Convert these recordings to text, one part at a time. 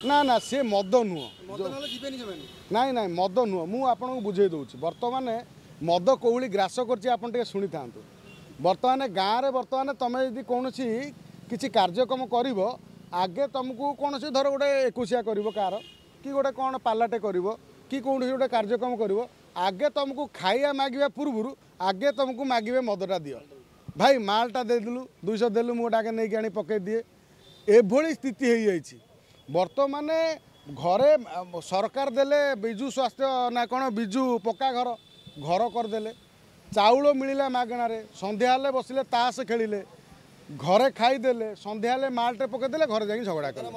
ना ना सी मद नुह नाई नाई मद नुह मु आपको बुझे दूसरी बर्तमान मद कौली ग्रास कर शुणी था बर्तमान गाँव में बर्तमान तुम यदि कौन किसी कार्यक्रम कर आगे तुमको कौन धर गोटे 21 कर कार कि गोटे कौन पालाटे कर कि कौन गोटे कार्यक्रम कर आगे तुमको खाइया मागे पूर्व आगे तुमको मागे मदटा दि भाई मालटा देदेलु 200 देलु मुझे नहीं आनी पकई दिए एभली स्थिति हो जाइए बर्तमान घरे सरकार देले बिजु स्वास्थ्य ना कौन बिजु पक्का घर घर करदे चाउल मिलला मागणार संध्या बसिले ताश खेलिले घरे खाईदे संध्या मालटे पकईदे घर जा झगड़ा कले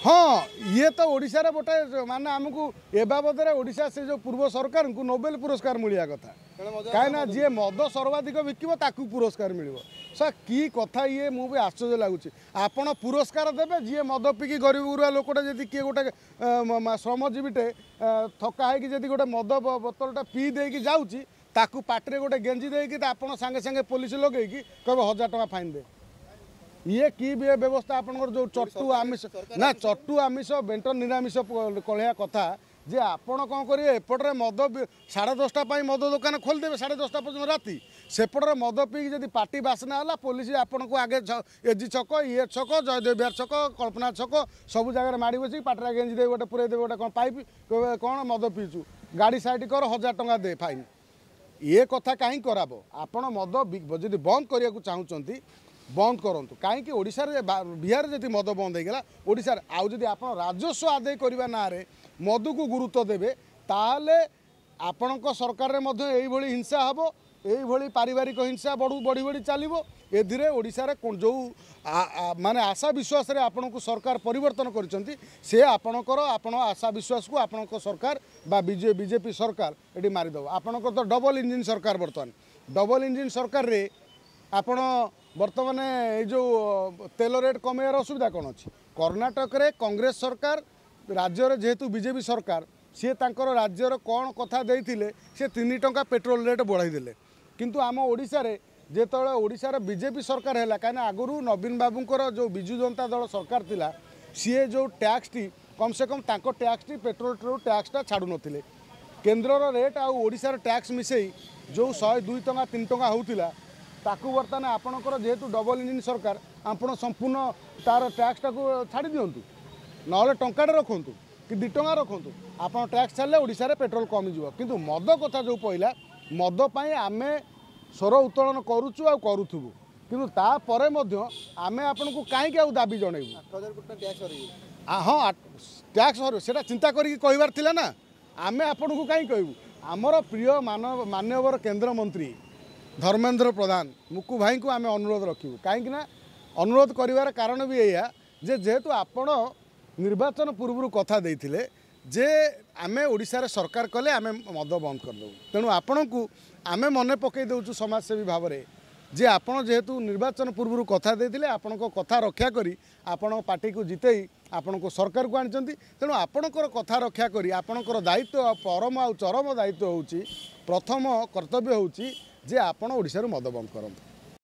हाँ ये तो ओडिशा गोटे माने आमको ए बाबद ओडिशा से जो पूर्व सरकार को नोबेल पुरस्कार मिलिया कथा कहीं जी मद सर्वाधिक बिकिब ताकू पुरस्कार मिल सर कि कथा ये मुझे आश्चर्य लगुच आपण पुरस्कार देवे जी मद पिकी गरीब गुरुआ लोकटे जी किए गोटे श्रमजीवीटे थका है गोटे मद बोतलटा पी देकी जाऊँगी ताकू पाटे गोटे गेंजी देकी आपड़ सांगे सांगे पुलिस लगे कह 1000 टका फाइन दे ये कि व्यवस्था आपंकर जो चटू आमिष ना चटू आमिष बेंट निरामिष कलिया कथा जे आपण कौन करेंगे एपटे मद 10:30 मद दुकान खोलदेवे 10:30 पर्यटन राति सेपटे मद पी जब पार्टी बासना है पुलिस आपण को आगे एजी छक ये छक जयदेव बिहार छक कल्पना छक सब जगह माड़ी बस पाटरा गेंजी दे गोटे पुरे देवे गोटे कौन पाइप कौन मद पीचु गाड़ी साइड कर 1000 टका दे फाइन ये कथा कहीं कराब आपण मद जब बंद करने को चाहते बंद करूँ कहीं ओडिशा बिहार जब मद बंद होगा ओडिशा आउ जदि आप राजस्व आदाय करने ना मद को गुरुत्व देवे ताले आपण सरकार में हिंसा हम यही पारिवारिक हिंसा बढ़ी बढ़ी चलो ए ओडिशा जो माने आशा विश्वास रे आपण को सरकार परिवर्तन करिसेंती से आपणकर आपण आशा विश्वास को आपण सरकार बा बीजेपी सरकार ये मारिदेव आपणकर तो डबल इंजिन सरकार बर्तमान डबल इंजिन सरकार रे आपण बर्तमान जो तेल रेट कमेयार असुविधा कौन अच्छी कर्णाटक रे कांग्रेस सरकार राज्य जेहेतु बीजेपी सरकार सी तांकर राज्यर कौन कथा देइथिले से 3 टंका पेट्रोल रेट बढ़ाई देले किंतु आम ओडिशा रे जेतले ओडिशा बीजेपी सरकार है कहीं आगु नवीन बाबूंकर जो बिजु जनता दल सरकार थिला सी जो टैक्स टी कम से कम तांको टैक्स टी पेट्रोल टैक्सटा छाड़ू नथिले केन्द्रर रेट आ ओडिशार टैक्स मिसई जो 102 टंका 3 टंका होउथिला ताकू बर्तमान आपणकर जेहेतु डबल इंजिन सरकार आपण संपूर्ण तार टैक्सटा को छाड़ी दिंतु ना टंकाटे रखु कि 2 टंका रखु आप टैक्स छाड़े ओडिशा रे पेट्रोल कमिଯିବ किंतु मद कथा जो पइला मद पाई आमे स्वर उत्तोलन करुचु आ करूथुबु किंतु तापरे मध्य आमे आपन को काहे आउ दाबी जणैबु 8000 कोटी टैक्स हरई हाँ टैक्स हर सेटा चिंता करिक कहबार थिला ना आमे आपन को काहे कहबु हमर प्रिय माननीय केंद्र मंत्री धर्मेंद्र प्रधान मुकु भाई को आमे अनुरोध रखिबु काहे ना अनुरोध करिवार कारण भी एया जेहेतु आपण निर्वाचन पूर्व कथा देइथिले जे आमे ओडिशा रे सरकार कले आमे मद बंद कर दउ तेणु आपण को आमे मने पकई दउछु समाजसेवी भाव में जे आपण जेहेतु निर्वाचन पूर्व कथा देइथिले आपण को कथा रक्षा करी आपण पार्टी को जितेई आपण को सरकार को आनिचंती तेणु आपणकर कथा रक्षा करी आपणकर दायित्व परम आ चरम दायित्व होउची प्रथम कर्तव्य होउची जे आपण ओडिशा रे मद बंद करम।